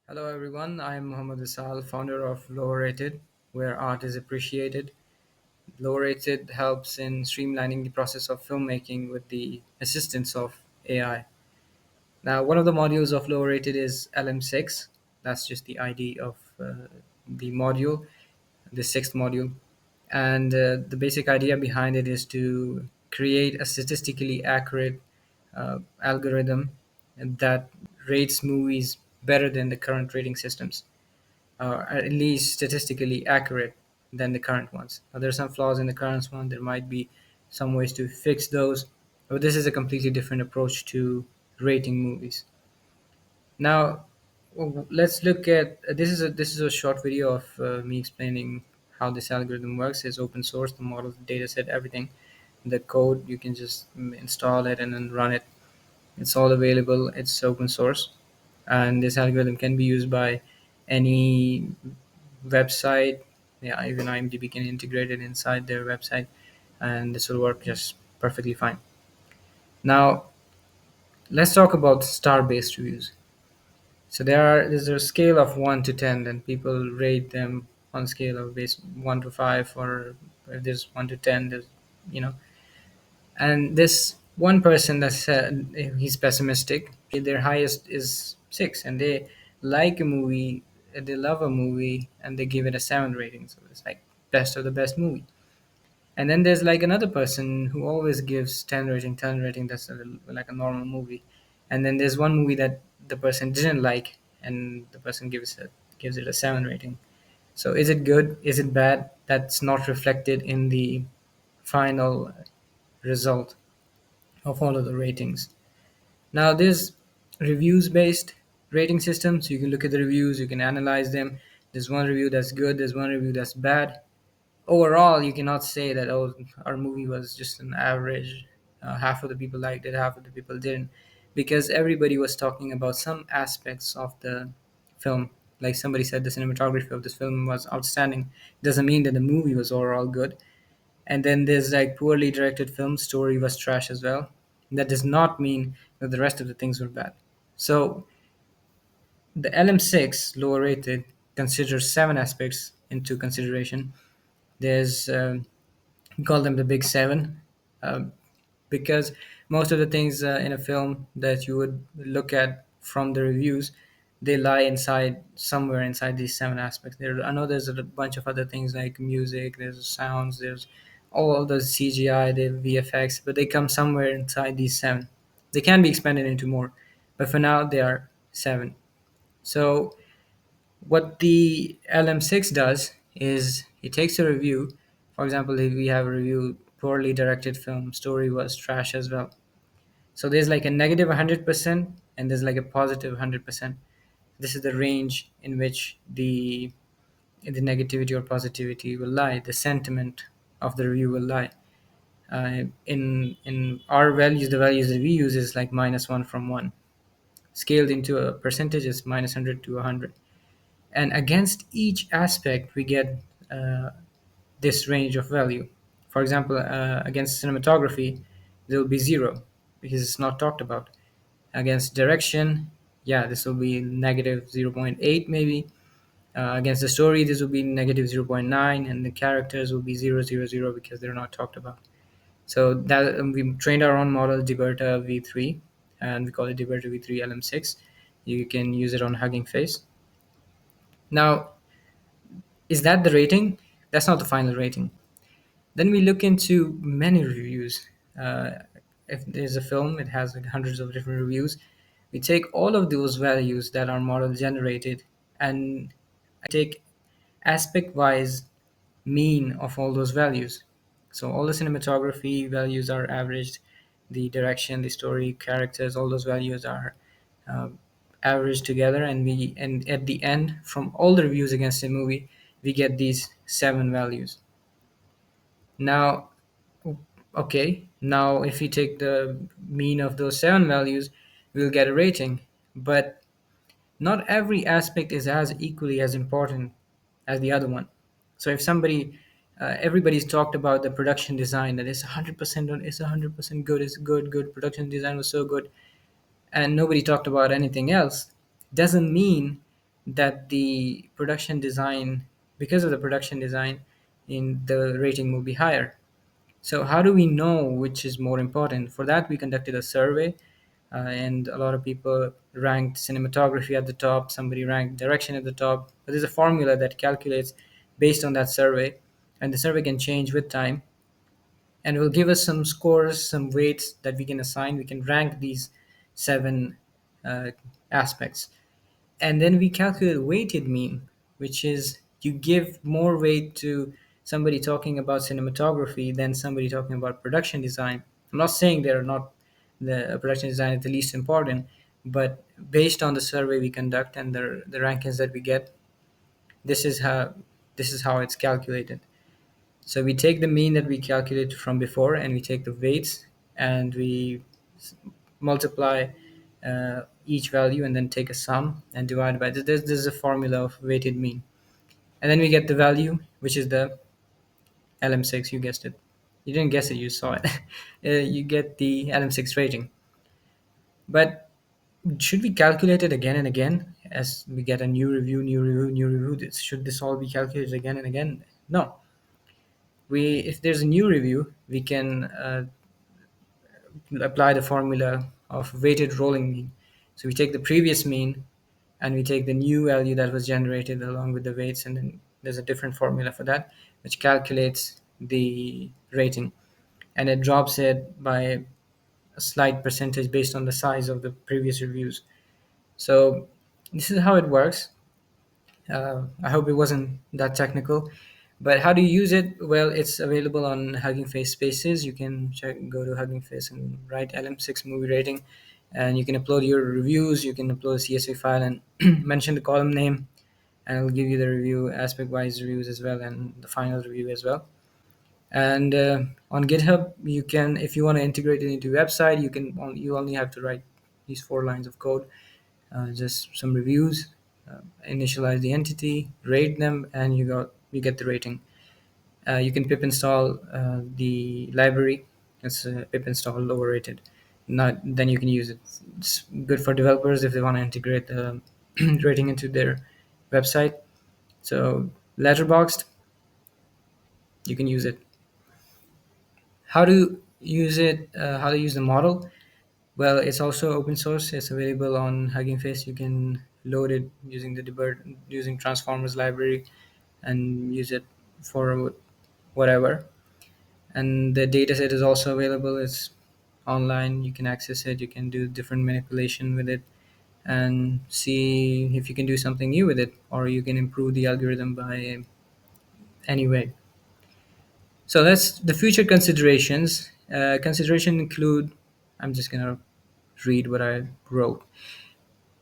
Hello everyone, I am Mohammed Asal, founder of Lowerated, where art is appreciated. Lowerated helps in streamlining the process of filmmaking with the assistance of AI. Now, one of the modules of Lowerated is LM6. That's just the ID of the module, the sixth module. And the basic idea behind it is to create a statistically accurate algorithm that rates movies better than the current rating systems, at least statistically accurate than the current ones. Now, there are some flaws in the current one. There might be some ways to fix those, but this is a completely different approach to rating movies. Now, let's look at this is a short video of me explaining how this algorithm works. It's open source, the model, the data set, everything. The code you can just install it and then run it. It's all available. It's open source, and this algorithm can be used by any website. Yeah, even IMDb can integrate it inside their website, and this will work just perfectly fine. Now, let's talk about star-based reviews. So there's a scale of 1 to 10, and people rate them on scale of base 1 to 5, or if there's 1 to 10, there's you know. And this one person that said he's pessimistic, their highest is 6, and they like a movie, they love a movie, and they give it a 7 rating. So it's like best of the best movie. And then there's like another person who always gives 10 rating. That's like a normal movie. And then there's one movie that the person didn't like, and the person gives it a 7 rating. So is it good? Is it bad? That's not reflected in the final result of all of the ratings. Now there's reviews based rating system, so you can look at the reviews, you can analyze them. There's one review that's good, there's one review that's bad. Overall, you cannot say that our movie was just an average. Half of the people liked it, half of the people didn't, because everybody was talking about some aspects of the film. Like somebody said, the cinematography of this film was outstanding. Doesn't mean that the movie was overall good. And then there's like poorly directed film, story was trash as well. That does not mean that the rest of the things were bad. So the LM6 lower rated considers 7 aspects into consideration. There's we call them the big 7, um, because most of the things in a film that you would look at from the reviews, they lie inside somewhere inside these 7 aspects. I know there's a bunch of other things like music, there's sounds, there's all the CGI, the VFX, but they come somewhere inside these 7. They can be expanded into more, but for now they are 7. So what the LM6 does is it takes a review. For example, if we have a review, poorly directed film, story was trash as well. So there's like a negative 100% and there's like a positive 100%. This is the range in which the negativity or positivity will lie. The sentiment of the review will lie. In our values, the values that we use is like -1 from 1. Scaled into a percentage is -100 to 100. And against each aspect we get uh, this range of value. For example, against cinematography there will be 0 because it's not talked about. Against direction, yeah, this will be negative zero point 0.8 maybe. Against the story, this will be negative zero point 0.9, and the characters will be 000 because they're not talked about. So that we trained our own model, Diberta v3, and we call it Diberta v3 LM6. You can use it on Hugging Face. Now, is that the rating? That's not the final rating. Then we look into many reviews. Uh, if there's a film, it has like hundreds of different reviews. We take all of those values that our model generated and take aspect wise mean of all those values. So all the cinematography values are averaged, the direction, the story, characters, all those values are uh, averaged together, and at the end, from all the reviews against the movie, we get these 7 values. Now, okay, now if we take the mean of those 7 values, we'll get a rating. But not every aspect is as equally as important as the other one. So if everybody's talked about the production design, that it's 100% it's 100% good, it's good production design was so good, and nobody talked about anything else, doesn't mean that the production design, because of the production design, in the rating will be higher. So how do we know which is more important? For that, we conducted a survey, and a lot of people ranked cinematography at the top. Somebody ranked direction at the top. But there's a formula that calculates based on that survey, and the survey can change with time, and it will give us some scores, some weights that we can assign. We can rank these seven uh, aspects, and then we calculate weighted mean, which is you give more weight to somebody talking about cinematography than somebody talking about production design. I'm not saying they're not, the production design is the least important, but based on the survey we conduct and the rankings that we get, this is how it's calculated. So we take the mean that we calculated from before, and we take the weights, and we multiply each value, and then take a sum and divide by this. This is a formula of weighted mean, and then we get the value, which is the LM6. You guessed it. You didn't guess it. You saw it. You get the LM6 rating. But should we calculate it again and again as we get a new review, new review, new review? Should this all be calculated again and again? No. We, if there's a new review, we can apply the formula of weighted rolling mean. So we take the previous mean, and we take the new value that was generated along with the weights, and then there's a different formula for that, which calculates the rating, and it drops it by a slight percentage based on the size of the previous reviews. So this is how it works. I hope it wasn't that technical. But how do you use it? Well, it's available on Hugging Face Spaces. You can go to Hugging Face and write LM6 movie rating, and you can upload your reviews. You can upload a CSV file and mention the column name, and it'll give you the review, aspect-wise reviews as well, and the final review as well. And on GitHub, you can, if you want to integrate it into your website, you only have to write these 4 lines of code, just some reviews, initialize the entity, rate them, and you get the rating. You can pip install the library. It's pip install Lowerated. Not then you can use it. It's good for developers if they want to integrate the rating into their website. So Letterboxd, you can use it. How to use it? How to use the model? Well, it's also open source. It's available on Hugging Face. You can load it using the debug, using Transformers library, and use it for whatever. And the dataset is also available. It's online. You can access it. You can do different manipulation with it, and see if you can do something new with it, or you can improve the algorithm by any way. So that's the future considerations. Consideration include. I'm just gonna read what I wrote.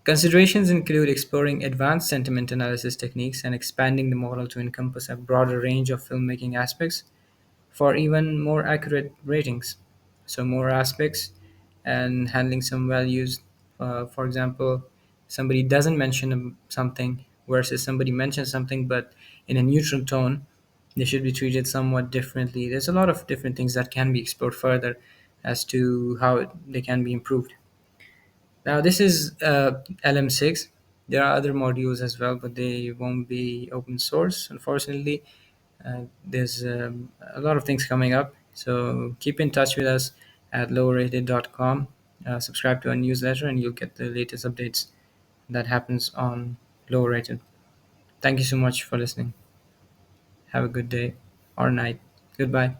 Considerations include exploring advanced sentiment analysis techniques and expanding the model to encompass a broader range of filmmaking aspects for even more accurate ratings. So, more aspects and handling some values. For example, somebody doesn't mention something versus somebody mentions something but in a neutral tone, they should be treated somewhat differently. There's a lot of different things that can be explored further as to how they can be improved. Now, this is LM6. There are other modules as well, but they won't be open source, unfortunately. There's a lot of things coming up, so keep in touch with us at lowerated.com. Subscribe to our newsletter, and you'll get the latest updates that happens on Lowerated. Thank you so much for listening. Have a good day or night. Goodbye.